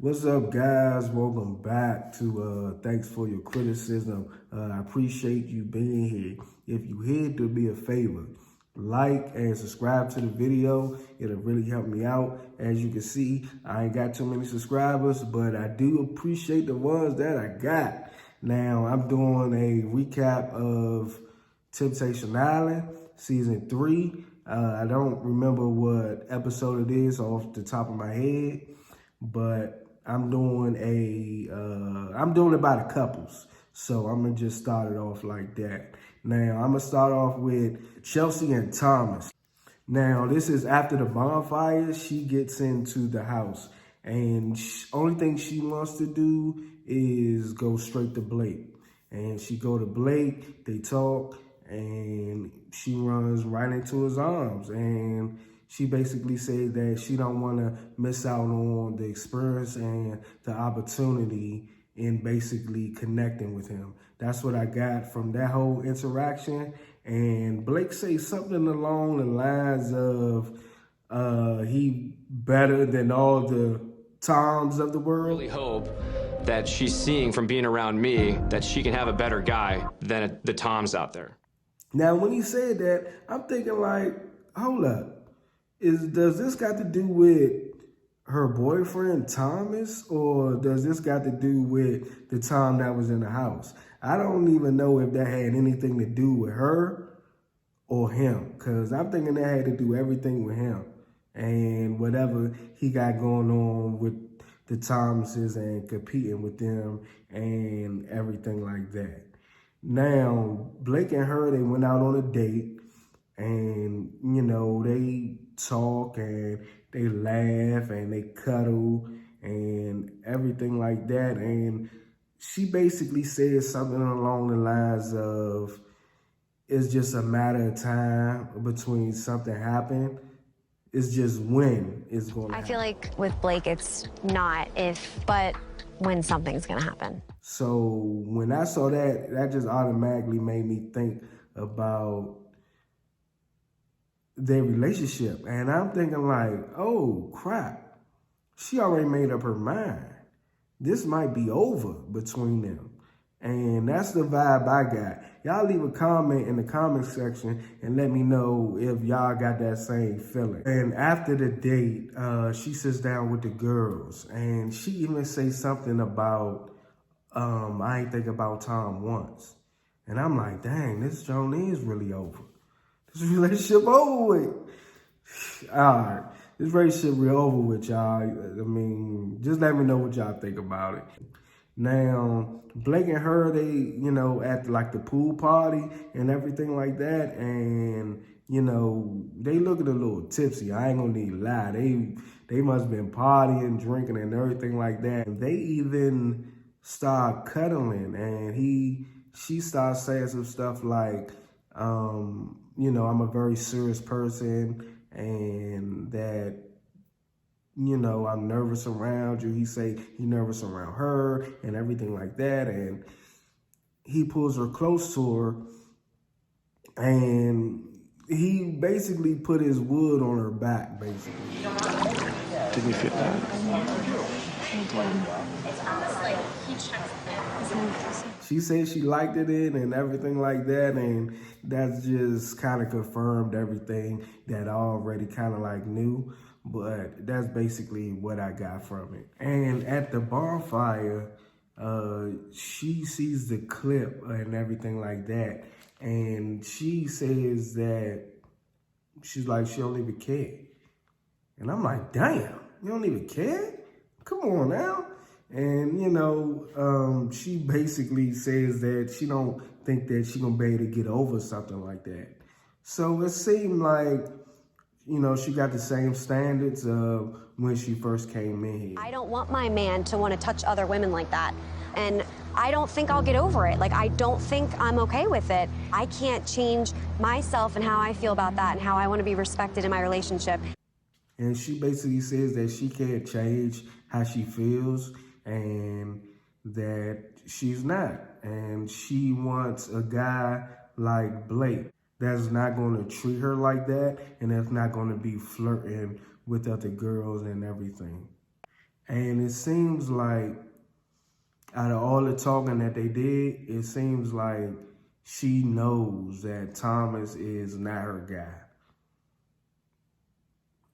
What's up, guys? Welcome back to Thanks for Your Criticism. I appreciate you being here. If you here, do me a favor. Like and subscribe to the video. It'll really help me out. As you can see, I ain't got too many subscribers, but I do appreciate the ones that I got. Now, I'm doing a recap of Temptation Island, Season 3. I don't remember what episode it is off the top of my head, but I'm doing it by the couples. So I'm gonna just start it off like that. Now I'm gonna start off with Chelsea and Thomas. Now this is after the bonfire. She gets into the house and only thing she wants to do is go straight to Blake. And she go to Blake, they talk, and she runs right into his arms. And she basically said that she don't want to miss out on the experience and the opportunity in basically connecting with him. That's what I got from that whole interaction. And Blake says something along the lines of he better than all the Toms of the world. I really hope that she's seeing from being around me that she can have a better guy than the Toms out there. Now, when he said that, I'm thinking like, hold up. Does this got to do with her boyfriend, Thomas, or does this got to do with the Tom that was in the house? I don't even know if that had anything to do with her or him, because I'm thinking that had to do everything with him and whatever he got going on with the Thomases and competing with them and everything like that. Now, Blake and her, they went out on a date and, you know, they talk and they laugh and they cuddle and everything like that. And she basically said something along the lines of, it's just a matter of time between something happening. It's just when it's going to happen. I feel like with Blake, it's not if, but when something's going to happen. So when I saw that, that just automatically made me think about their relationship. And I'm thinking like, oh crap, she already made up her mind. This might be over between them. And that's the vibe I got. Y'all leave a comment in the comment section and let me know if y'all got that same feeling. And after the date, she sits down with the girls and she even says something about, I ain't think about Tom once. And I'm like, dang, this joint is really over. This relationship over with. All right, this relationship real over with, y'all. I mean, just let me know what y'all think about it. Now, Blake and her, they, you know, at like the pool party and everything like that. And, you know, they looking a little tipsy. I ain't gonna need to lie. They must have been partying, drinking and everything like that. And they even start cuddling and she starts saying some stuff like, you know, I'm a very serious person and that, you know, I'm nervous around you. He say he nervous around her and everything like that. And he pulls her close to her and he basically put his wood on her back, basically. Did you feel that? She said she liked it in and everything like that, and that's just kind of confirmed everything that I already kind of like knew, but that's basically what I got from it. And at the bonfire, she sees the clip and everything like that, and she says that she's like, she don't even care. And I'm like, damn, you don't even care? Come on now. And, you know, she basically says that she don't think that she gonna be able to get over something like that. So it seemed like, you know, she got the same standards of when she first came in here. I don't want my man to want to touch other women like that. And I don't think I'll get over it. Like, I don't think I'm okay with it. I can't change myself and how I feel about that and how I want to be respected in my relationship. And she basically says that she can't change how she feels and that she's not. And she wants a guy like Blake that's not going to treat her like that and that's not going to be flirting with other girls and everything. And it seems like out of all the talking that they did, it seems like she knows that Thomas is not her guy.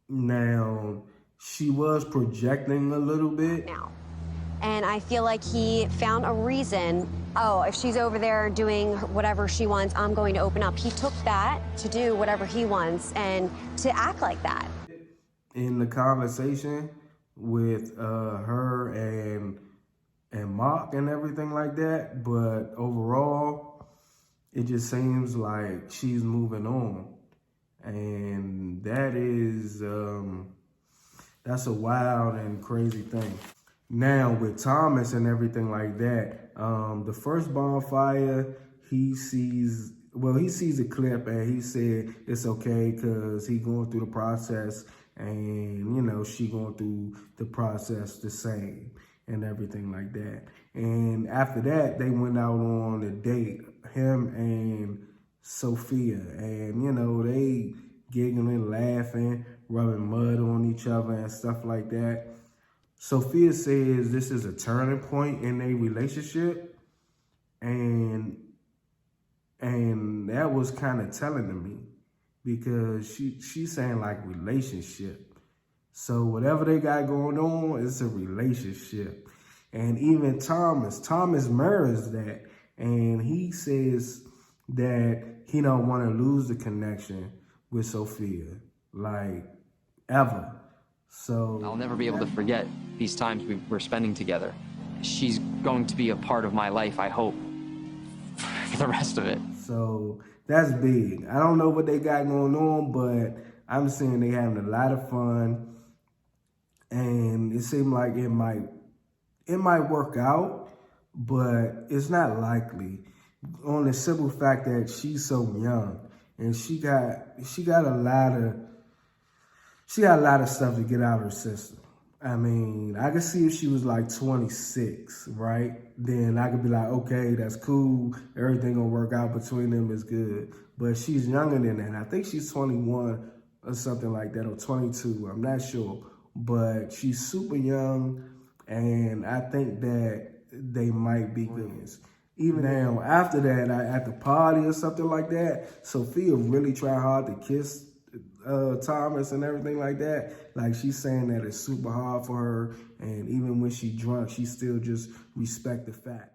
Now, she was projecting a little bit. Now. And I feel like he found a reason. Oh, if she's over there doing whatever she wants, I'm going to open up. He took that to do whatever he wants and to act like that. In the conversation with her and Mark and everything like that, but overall, it just seems like she's moving on. And that is, that's a wild and crazy thing. Now, with Thomas and everything like that, the first bonfire, he sees a clip and he said it's okay because he going through the process and, you know, she going through the process the same and everything like that. And after that, they went out on a date, him and Sophia, and, you know, they giggling, laughing, rubbing mud on each other and stuff like that. Sophia says this is a turning point in their relationship, and that was kind of telling to me because she's saying like relationship. So whatever they got going on, it's a relationship. And even Thomas mirrors that, and he says that he don't want to lose the connection with Sophia, like ever. So I'll never be able to forget these times we were spending together. She's going to be a part of my life, I hope, for the rest of it. So that's big. I don't know what they got going on, but I'm seeing they having a lot of fun, and it seemed like it might work out, but it's not likely. On the simple fact that she's so young, and she got a lot of stuff to get out of her system. I mean, I could see if she was like 26, right? Then I could be like, okay, that's cool. Everything gonna work out between them is good. But she's younger than that. I think she's 21 or something like that, or 22. I'm not sure. But she's super young, and I think that they might be good. Even now, after that, at the party or something like that, Sophia really tried hard to kiss Thomas and everything like that. Like, she's saying that it's super hard for her, and even when she drunk, she still just respect the fact.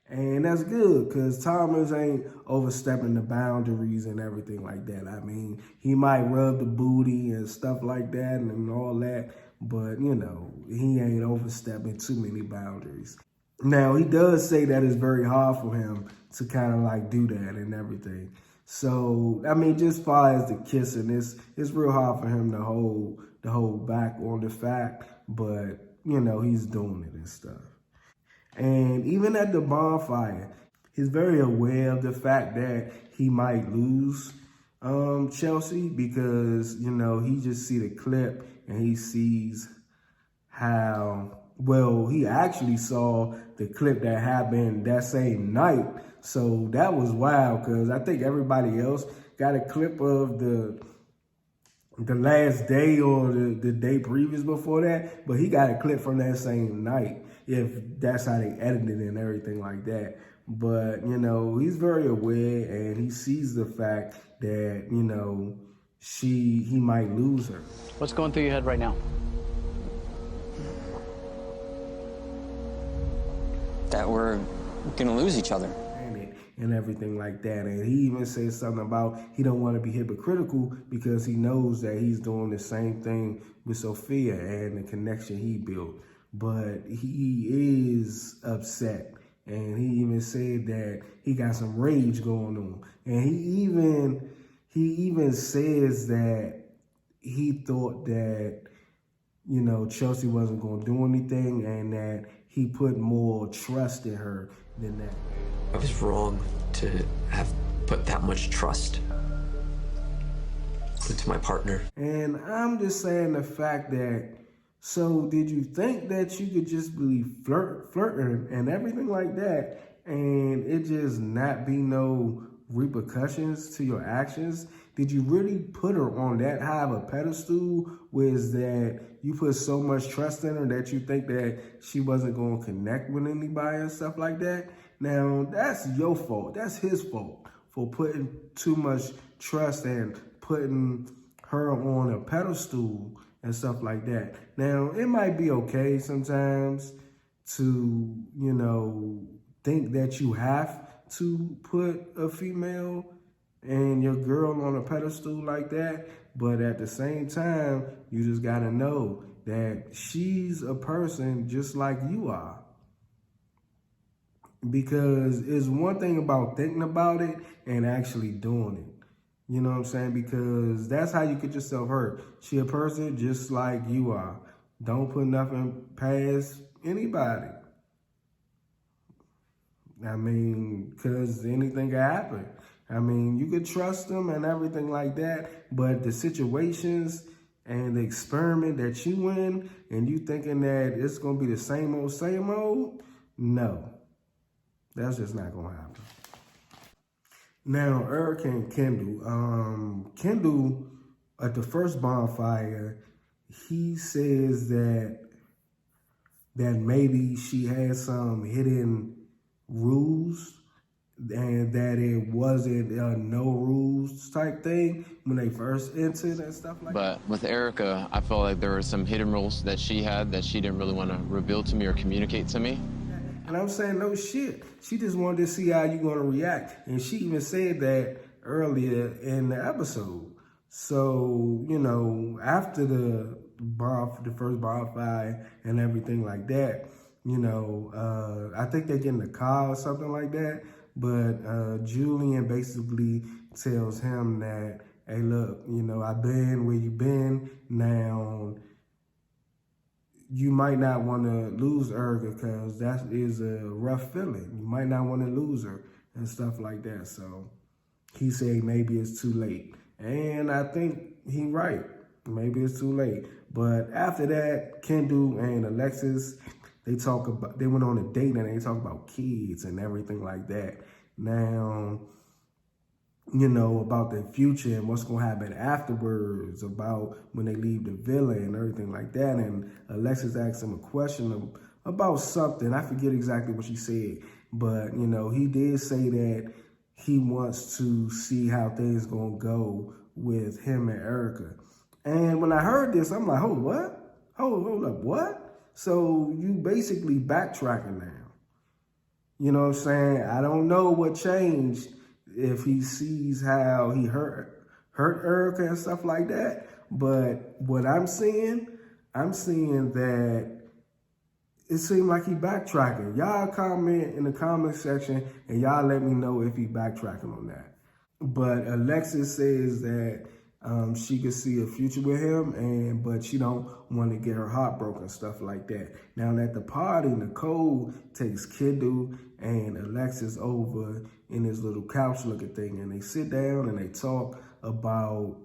And that's good, because Thomas ain't overstepping the boundaries and everything like that. I mean, he might rub the booty and stuff like that and all that, but, you know, he ain't overstepping too many boundaries. Now, he does say that it's very hard for him to kind of like do that and everything. So, I mean, just as far as the kissing, it's real hard for him to hold back on the fact, but, you know, he's doing it and stuff. And even at the bonfire, he's very aware of the fact that he might lose Chelsea because, you know, he just see the clip and he sees how, well, he actually saw the clip that happened that same night. So that was wild because I think everybody else got a clip of the last day or the day previous before that, but he got a clip from that same night, if that's how they edited it and everything like that. But, you know, he's very aware and he sees the fact that, you know, he might lose her. What's going through your head right now? That we're gonna lose each other. And everything like that. And he even says something about he don't want to be hypocritical because he knows that he's doing the same thing with Sophia and the connection he built. But he is upset. And he even said that he got some rage going on. And he even says that he thought that, you know, Chelsea wasn't going to do anything and that he put more trust in her than that. I was wrong to have put that much trust into my partner. And I'm just saying the fact that, so did you think that you could just be flirting and everything like that and it just not be no repercussions to your actions? Did you really put her on that high of a pedestal? Was that you put so much trust in her that you think that she wasn't going to connect with anybody and stuff like that? Now, that's your fault. That's his fault for putting too much trust and putting her on a pedestal and stuff like that. Now, it might be okay sometimes to, you know, think that you have to put a female and your girl on a pedestal like that. But at the same time, you just got to know that she's a person just like you are. Because it's one thing about thinking about it and actually doing it. You know what I'm saying? Because that's how you get yourself hurt. She a person just like you are. Don't put nothing past anybody. I mean, because anything can happen. I mean, you could trust them and everything like that, but the situations and the experiment that you in and you thinking that it's going to be the same old, no. That's just not going to happen. Now, Eric and Kendall. Kendall, at the first bonfire, he says that maybe she had some hidden rules and that it wasn't a no rules type thing when they first entered and stuff like that. But with Erica, I felt like there were some hidden rules that she had that she didn't really want to reveal to me or communicate to me. And I'm saying, no shit. She just wanted to see how you're going to react. And she even said that earlier in the episode. So, you know, after the first bonfire and everything like that, you know, I think they get in the car or something like that. But Julian basically tells him that, hey, look, you know, I've been where you've been. Now, you might not want to lose Erica because that is a rough feeling. You might not want to lose her and stuff like that. So he said maybe it's too late. And I think he's right. Maybe it's too late. But after that, Kendall and Alexis, they went on a date and they talk about kids and everything like that. Now, you know, about the future and what's going to happen afterwards, about when they leave the villa and everything like that. And Alexis asked him a question about something. I forget exactly what she said. But, you know, he did say that he wants to see how things going to go with him and Erica. And when I heard this, I'm like, oh, what? Hold up, what? So you basically backtracking now. You know what I'm saying? I don't know what changed if he sees how he hurt Erica and stuff like that. But what I'm seeing that it seemed like he backtracking. Y'all comment in the comment section and y'all let me know if he backtracking on that. But Alexis says that she could see a future with him, but she don't want to get her heart broken, stuff like that. Now at the party, Nicole takes Kendall and Alexis over in this little couch looking thing, and they sit down and they talk about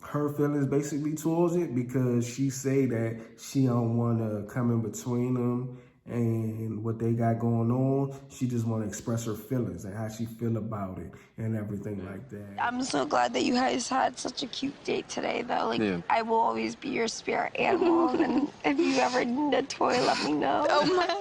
her feelings basically towards it, because she say that she don't want to come in between them and what they got going on. She just want to express her feelings and how she feel about it and everything like that. I'm so glad that you guys had such a cute date today, though. Like, yeah. I will always be your spirit animal, and if you ever need a toy, let me know.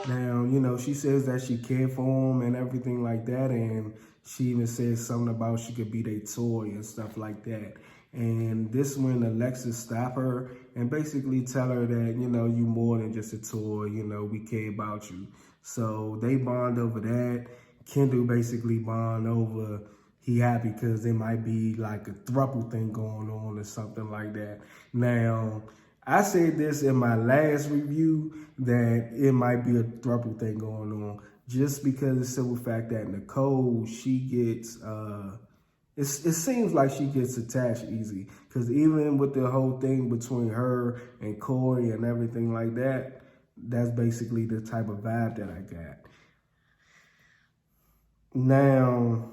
Now, you know, she says that she cared for him and everything like that, and she even says something about she could be their toy and stuff like that. And this when Alexis stop her and basically tell her that, you know, you more than just a toy, you know, we care about you. So they bond over that. Kendall basically bond over he happy because there might be like a throuple thing going on or something like that. Now, I said this in my last review that it might be a throuple thing going on just because of the simple fact that Nicole, she gets... It seems like she gets attached easy, because even with the whole thing between her and Cory and everything like that, that's basically the type of vibe that I got. Now,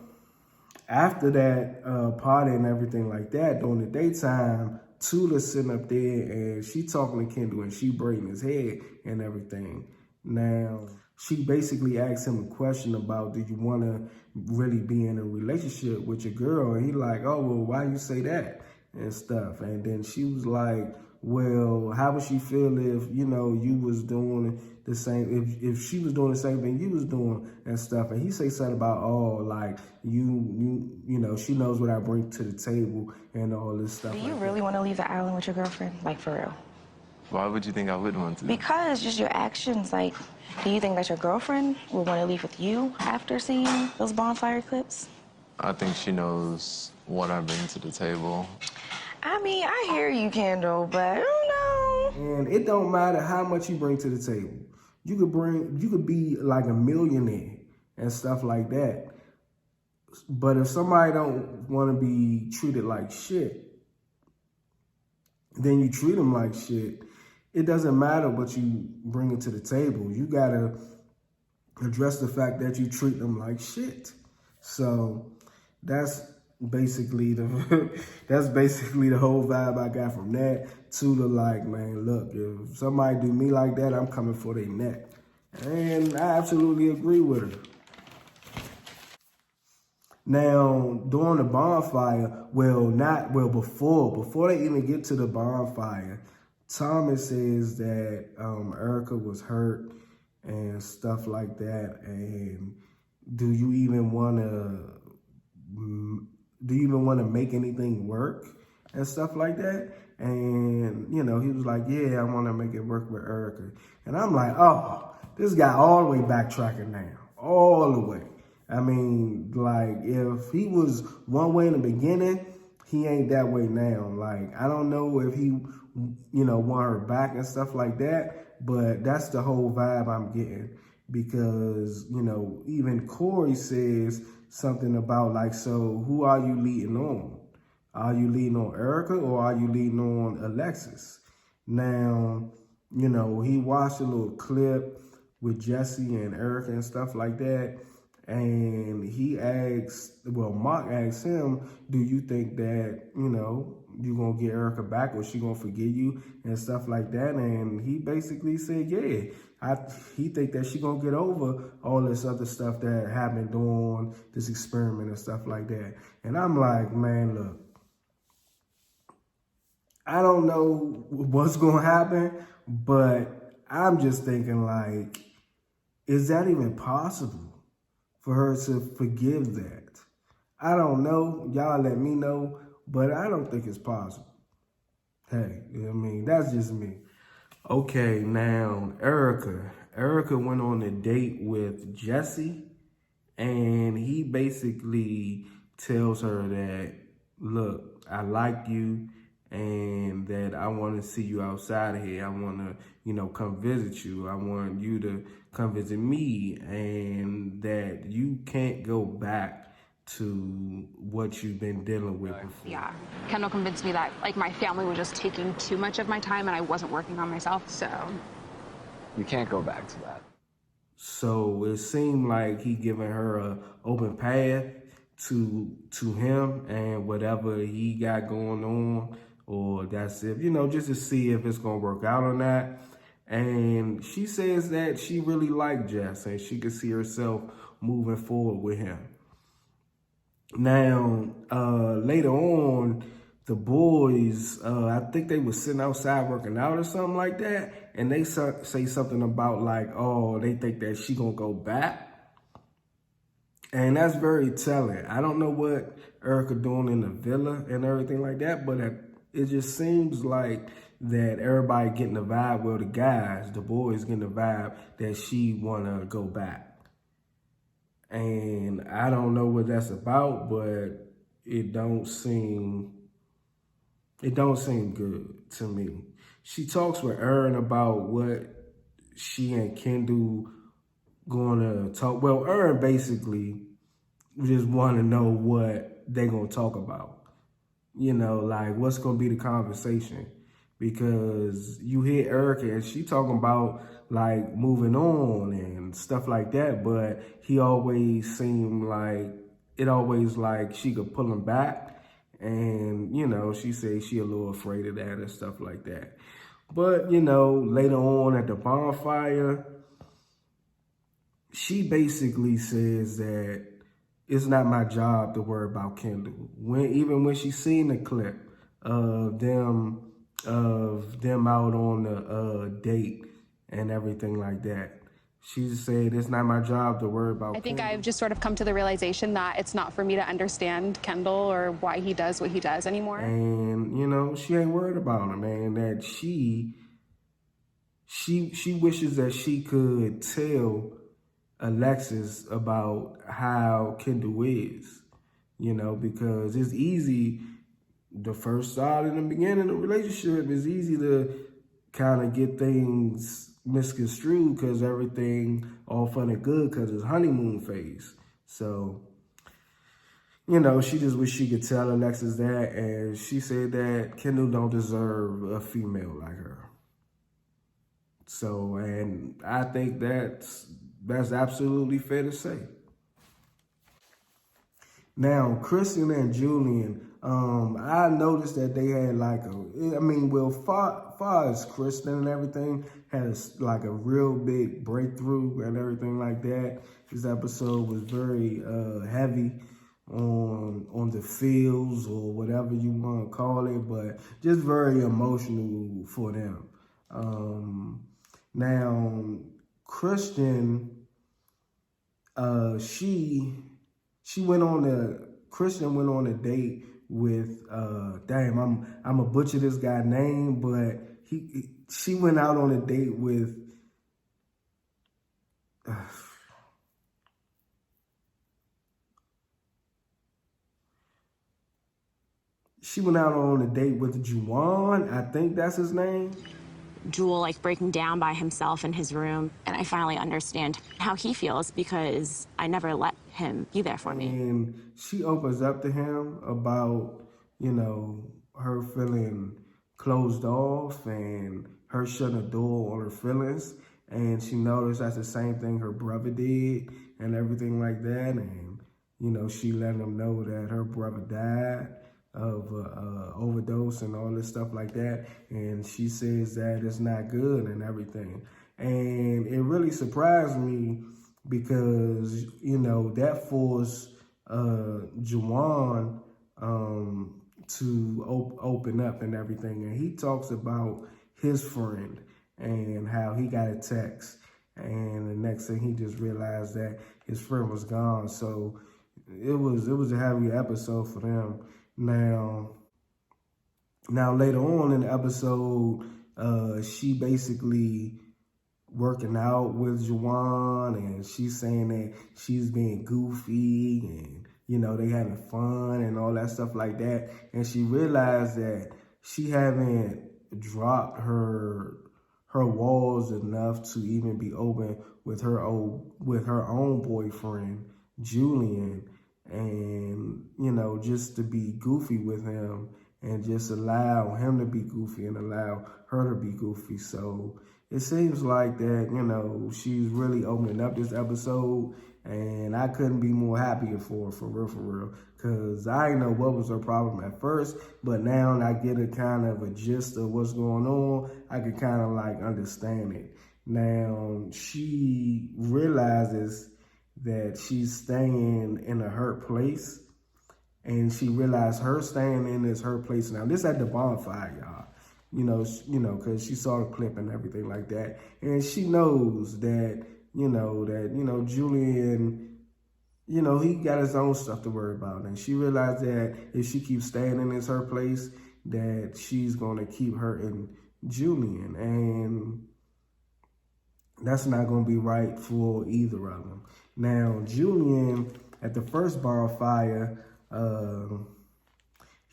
after that party and everything like that, during the daytime, Tula's sitting up there and she talking to Kendall and she braiding his head and everything. Now, she basically asked him a question about, do you want to really be in a relationship with your girl? And he like, oh, well, why you say that and stuff? And then she was like, well, how would she feel if, you know, you was doing the same, if she was doing the same thing you was doing and stuff? And he say something about, oh, like, you know, she knows what I bring to the table and all this stuff. Do you really want to leave the island with your girlfriend? Like, for real? Why would you think I would want to? Because just your actions, like, do you think that your girlfriend would want to leave with you after seeing those bonfire clips? I think she knows what I bring to the table. I mean, I hear you, Kendall, but I don't know. And it don't matter how much you bring to the table. You could be like a millionaire and stuff like that. But if somebody don't want to be treated like shit, then you treat them like shit. It doesn't matter what you bring it to the table. You gotta address the fact that you treat them like shit. So that's basically the whole vibe I got from that. To the like, man, look, if somebody do me like that, I'm coming for their neck. And I absolutely agree with her. Now, during the bonfire, before they even get to the bonfire, Thomas says that Erica was hurt and stuff like that. And do you even want to make anything work and stuff like that? And, you know, he was like, yeah, I want to make it work with Erica. And I'm like, oh, this guy all the way backtracking now, all the way. I mean, like, if he was one way in the beginning, he ain't that way now. Like, I don't know if he, you know, want her back and stuff like that, but that's the whole vibe I'm getting. Because, you know, even Cory says something about, like, so who are you leading on? Are you leading on Erica or are you leading on Alexis? Now, you know, he watched a little clip with Jesse and Erica and stuff like that. And he Mark asked him, do you think that, you know, you're going to get Erica back or she going to forgive you and stuff like that? And he basically said, yeah, he think that she going to get over all this other stuff that happened during this experiment and stuff like that. And I'm like, man, look, I don't know what's going to happen, but I'm just thinking, like, is that even possible? For her to forgive that? I don't know. Y'all let me know, but I don't think it's possible. Hey, I mean, that's just me. Okay, now, Erica. Erica went on a date with Jesse, and he basically tells her that, look, I like you, and that I want to see you outside of here. I want to, you know, come visit you. I want you to come visit me, and that you can't go back to what you've been dealing with before. Yeah, Kendall convinced me that, like, my family was just taking too much of my time and I wasn't working on myself, so. You can't go back to that. So it seemed like he giving her a open path to him and whatever he got going on, or that's if, you know, just to see if it's going to work out or not. And she says that she really liked Jess and she could see herself moving forward with him. Now, later on, the boys, I think they were sitting outside working out or something like that. And they say something about, like, oh, they think that she going to go back. And that's very telling. I don't know what Erica doing in the villa and everything like that, but it just seems like that everybody getting the vibe, well, the guys, the boys getting the vibe that she want to go back. And I don't know what that's about, but it don't seem good to me. She talks with Erin about what she and Kendall going to talk. Well, Erin basically just want to know what they going to talk about. You know, like, what's going to be the conversation? Because you hear Erica and she talking about, like, moving on and stuff like that, but he always seemed like, she could pull him back. And, you know, she says she a little afraid of that and stuff like that. But, you know, later on at the bonfire, she basically says that it's not my job to worry about Kendall. Even when she seen the clip of them out on the date and everything like that, she said it's not my job to worry about I think Kendall. I've just sort of come to the realization that it's not for me to understand Kendall or why he does what he does anymore. And, you know, she ain't worried about him, man. That she wishes that she could tell Alexis about how Kendall is, you know, because it's easy, the first start in the beginning of the relationship, it's easy to kind of get things misconstrued because everything all fun and good because it's honeymoon phase. So, you know, she just wish she could tell Alexis that, and she said that Kendall don't deserve a female like her. So, and I think that's absolutely fair to say. Now, Kristen and Julian, I noticed that they had far as Kristen and everything, had like a real big breakthrough and everything like that. This episode was very heavy on the feels or whatever you want to call it, but just very emotional for them. Now, Kristen, Kristen went on a date with I'm gonna butcher this guy's name, but she went out on a date with Juwan, I think that's his name. Jewel like breaking down by himself in his room, and I finally understand how he feels because I never let him be there for me. And she opens up to him about, you know, her feeling closed off and her shutting the door on her feelings. And she noticed that's the same thing her brother did and everything like that. And, you know, she let him know that her brother died of overdose and all this stuff like that. And she says that it's not good and everything. And it really surprised me because, you know, that forced Juwan to open up and everything. And he talks about his friend and how he got a text. And the next thing he just realized that his friend was gone. So it was a heavy episode for them. Now later on in the episode, she basically working out with Juwan, and she's saying that she's being goofy and, you know, they having fun and all that stuff like that. And she realized that she haven't dropped her walls enough to even be open with her own boyfriend, Julian. And, you know, just to be goofy with him and just allow him to be goofy and allow her to be goofy. So it seems like that, you know, she's really opening up this episode, and I couldn't be more happier for real. Because I didn't know what was her problem at first, but now I get a kind of a gist of what's going on. I can kind of like understand it. Now, she realizes that she's staying in a hurt place, and she realized her staying in this hurt place. Now, this at the bonfire, y'all. You know, because she saw the clip and everything like that, and she knows that, Julian, you know, he got his own stuff to worry about, and she realized that if she keeps staying in this her place, that she's gonna keep hurting Julian, and that's not gonna be right for either of them. Now, Julian, at the first bonfire,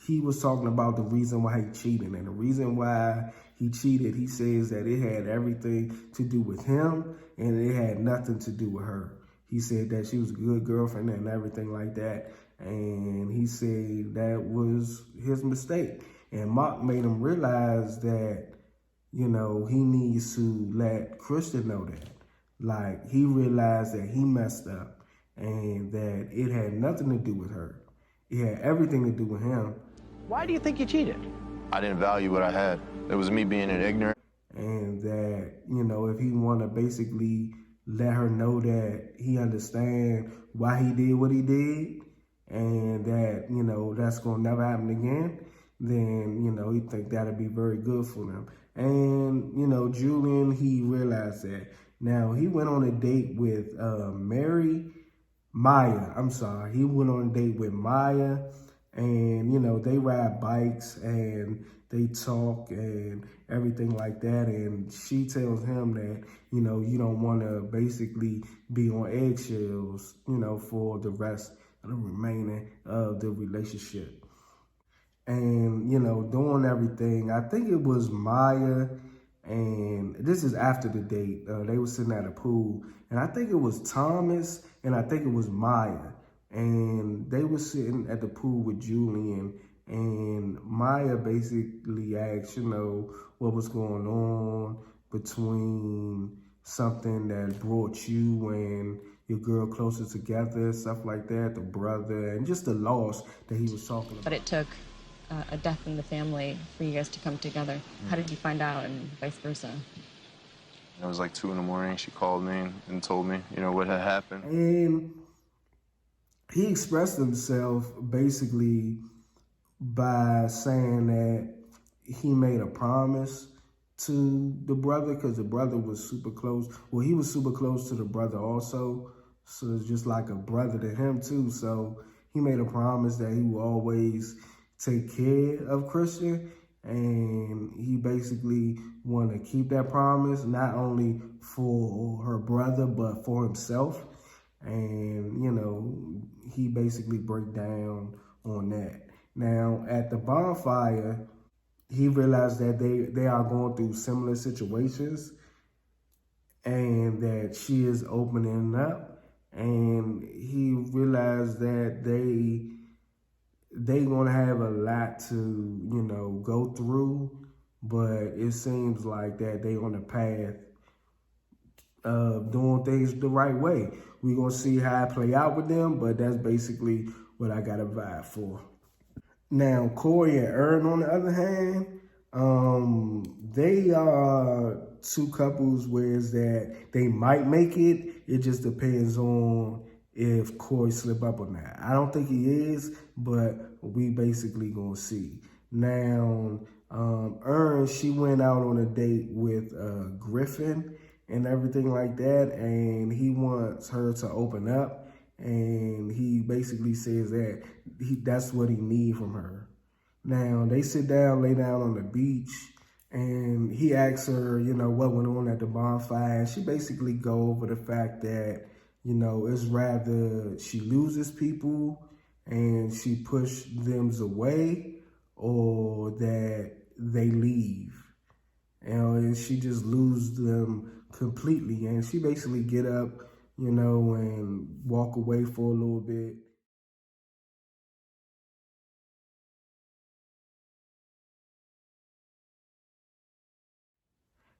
he was talking about the reason why he cheated. And the reason why he cheated, he says that it had everything to do with him and it had nothing to do with her. He said that she was a good girlfriend and everything like that. And he said that was his mistake. And Mark made him realize that, you know, he needs to let Kristen know that. Like, he realized that he messed up and that it had nothing to do with her. It had everything to do with him. Why do you think you cheated? I didn't value what I had. It was me being an ignorant. And that, you know, if he want to basically let her know that he understand why he did what he did, and that, you know, that's gonna never happen again, then, you know, he think that'll be very good for them. And, you know, Julian, he realized that. Now, he went on a date with he went on a date with Maya, and, you know, they ride bikes and they talk and everything like that. And she tells him that, you know, you don't want to basically be on eggshells, you know, for the rest of the remaining of the relationship. And, you know, doing everything, I think it was Maya, and this is after the date. They were sitting at a pool, and I think it was Thomas, and I think it was Maya. And they were sitting at the pool with Julian, and Maya basically asked, you know, what was going on between something that brought you and your girl closer together, stuff like that, the brother, and just the loss that he was talking about. But it took a death in the family for you guys to come together. How did you find out, and vice versa? It was like 2 in the morning. She called me and told me, you know, what had happened. And he expressed himself basically by saying that he made a promise to the brother, because the brother was super close. Well, he was super close to the brother also. So it's just like a brother to him too. So he made a promise that he will always take care of Christian, and he basically want to keep that promise, not only for her brother, but for himself. And, you know, he basically break down on that. Now, at the bonfire, he realized that they are going through similar situations, and that she is opening up, and he realized that they gonna have a lot to, you know, go through, but it seems like that they on the path of doing things the right way. We're gonna see how it play out with them, but that's basically what I got a vibe for. Now, Cory and Erin, on the other hand, they are two couples where it's that they might make it. It just depends on if Cory slip up or not. I don't think he is, but we basically gonna see. Now, Erin, she went out on a date with Griffin and everything like that, and he wants her to open up, and he basically says that that's what he needs from her. Now, they sit down, lay down on the beach, and he asks her, you know, what went on at the bonfire, and she basically go over the fact that, you know, it's rather she loses people and she push them away, or that they leave. And she just loses them completely. And she basically get up, you know, and walk away for a little bit.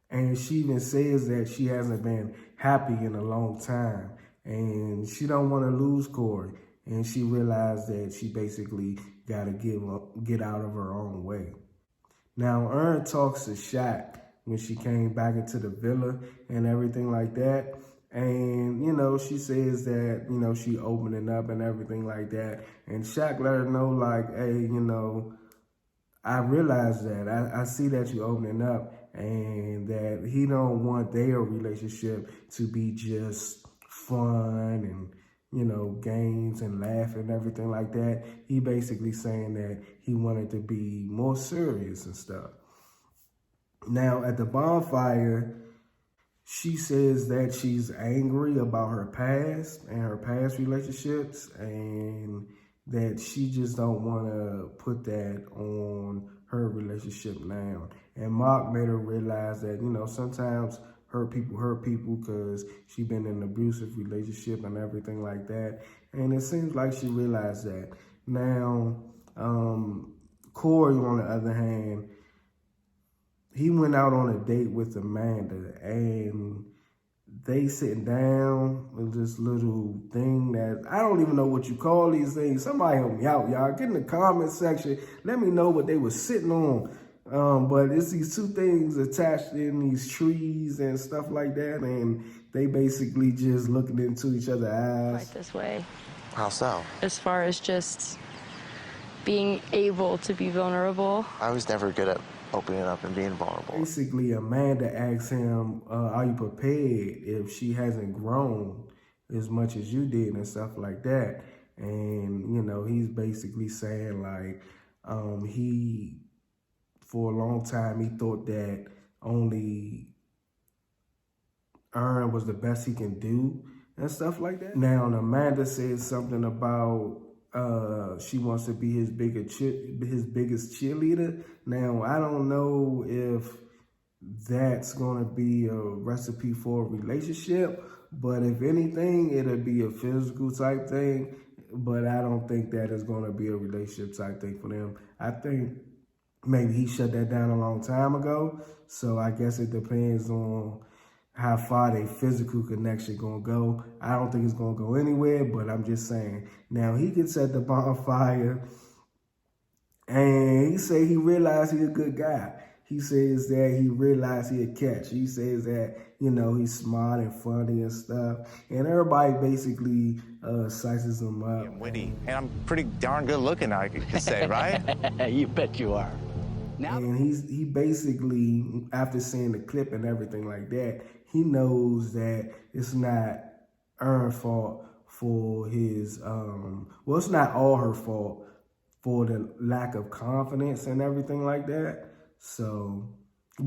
And she even says that she hasn't been happy in a long time, and she don't want to lose Cory. And she realized that she basically got to get out of her own way. Now, Erin talks to Shaq when she came back into the villa and everything like that. And, you know, she says that, you know, she opening up and everything like that. And Shaq let her know, like, hey, you know, I realize that. I see that you opening up, and that he don't want their relationship to be just fun and, you know, games and laughing and everything like that. He basically saying that he wanted to be more serious and stuff. Now, at the bonfire, she says that she's angry about her past and her past relationships, and that she just don't want to put that on her relationship now. And Mark made her realize that, you know, sometimes hurt people, because she been in an abusive relationship and everything like that. And it seems like she realized that. Now, Cory, on the other hand, he went out on a date with Amanda, and they sitting down with this little thing that I don't even know what you call these things. Somebody help me out, y'all. Get in the comment section. Let me know what they were sitting on. But it's these two things attached in these trees and stuff like that, and they basically just looking into each other's eyes. Right this way. How so? As far as just being able to be vulnerable. I was never good at opening up and being vulnerable. Basically, Amanda asks him, are you prepared if she hasn't grown as much as you did and stuff like that? And, you know, he's basically saying, like, for a long time, he thought that only Erin was the best he can do and stuff like that. Now, Amanda says something about she wants to be his biggest cheerleader. Now, I don't know if that's going to be a recipe for a relationship, but if anything, it'll be a physical type thing. But I don't think that is going to be a relationship type thing for them. I think maybe he shut that down a long time ago. So I guess it depends on how far their physical connection gonna go. I don't think it's gonna go anywhere, but I'm just saying. Now, he gets at the bonfire, and he say he realized he's a good guy. He says that he realized he a catch. He says that, you know, he's smart and funny and stuff. And everybody basically sizes him up. I'm witty, and I'm pretty darn good looking, I could say, right? You bet you are. Now, and he basically, after seeing the clip and everything like that, he knows that it's not Erin's fault for his, well, it's not all her fault for the lack of confidence and everything like that. So, he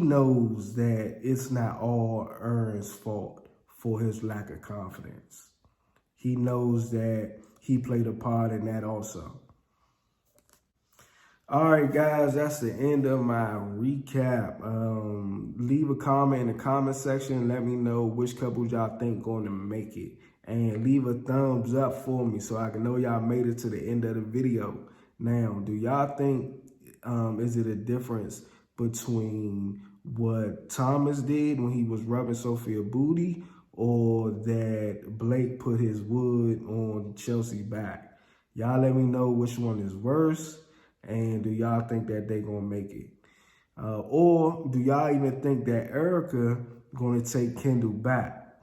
knows that it's not all Erin's fault for his lack of confidence. He knows that he played a part in that also. All right, guys, that's the end of my recap. Leave a comment in the comment section. Let me know which couple y'all think going to make it. And leave a thumbs up for me so I can know y'all made it to the end of the video. Now, do y'all think, is it a difference between what Thomas did when he was rubbing Sophia's booty, or that Blake put his wood on Chelsea's back? Y'all let me know which one is worse. And do y'all think that they gonna make it? Or do y'all even think that Erica gonna take Kendall back?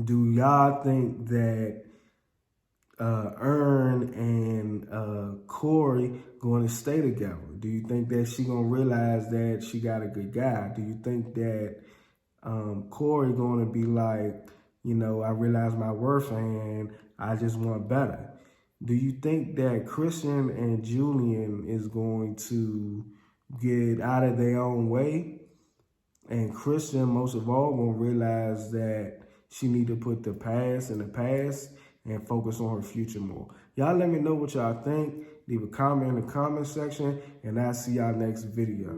Do y'all think that Erin and Cory gonna stay together? Do you think that she gonna realize that she got a good guy? Do you think that Cory gonna be like, you know, I realize my worth and I just want better? Do you think that Christian and Julian is going to get out of their own way? And Christian, most of all, will realize that she need to put the past in the past and focus on her future more. Y'all let me know what y'all think. Leave a comment in the comment section, and I'll see y'all next video.